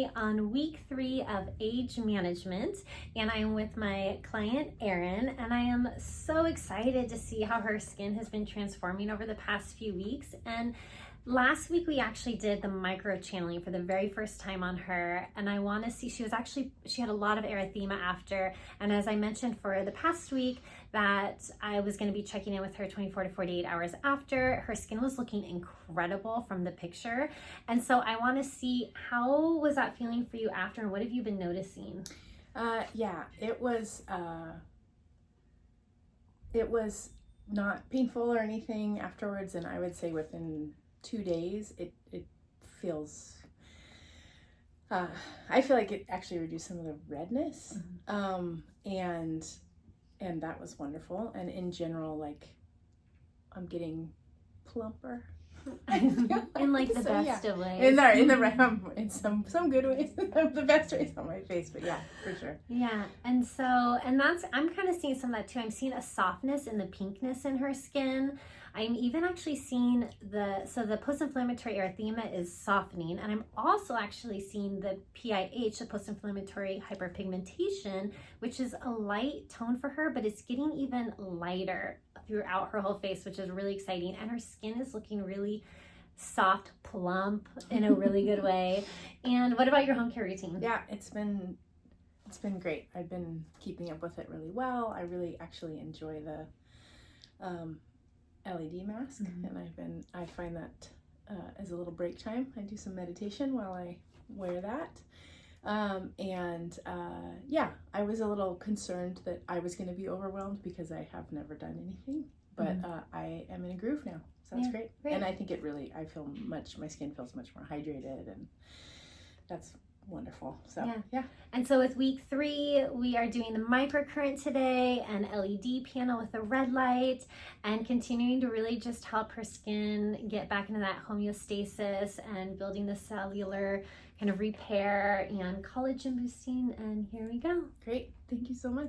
Jennalie on week 3 of age management, and I am with my client Erin, and I am so excited to see how her skin has been transforming over the past few weeks. And last week we actually did the microchanneling for the very first time on her, and I want to see, she had a lot of erythema after, and as I mentioned for the past week that I was going to be checking in with her 24 to 48 hours after. Her skin was looking incredible from the picture, and so I want to see, how was that feeling for you after, and what have you been noticing? Yeah, it was not painful or anything afterwards, and I would say within 2 days it feels, I feel like it actually reduced some of the redness. And that was wonderful. And in general, like, I'm getting plumper. In like the So, best yeah. of ways. In the right, in some good ways, the best ways on my face, but yeah, for sure. Yeah, and that's, I'm kind of seeing some of that too. I'm seeing a softness in the pinkness in her skin. I'm even actually seeing the post-inflammatory erythema is softening, and I'm also actually seeing the PIH, the post-inflammatory hyperpigmentation, which is a light tone for her, but it's getting even lighter throughout her whole face, which is really exciting. And her skin is looking really soft, plump in a really good way. And what about your home care routine? Yeah, it's been great. I've been keeping up with it really well. I really actually enjoy the LED mask, and I find that as a little break time. I do some meditation while I wear that. Yeah, I was a little concerned that I was going to be overwhelmed because I have never done anything, but I am in a groove now, so that's great. And I think my skin feels much more hydrated, and that's wonderful. So yeah. And so with week 3, we are doing the microcurrent today, an LED panel with a red light, and continuing to really just help her skin get back into that homeostasis and building the cellular kind of repair and collagen boosting. And here we go. Great. Thank you so much.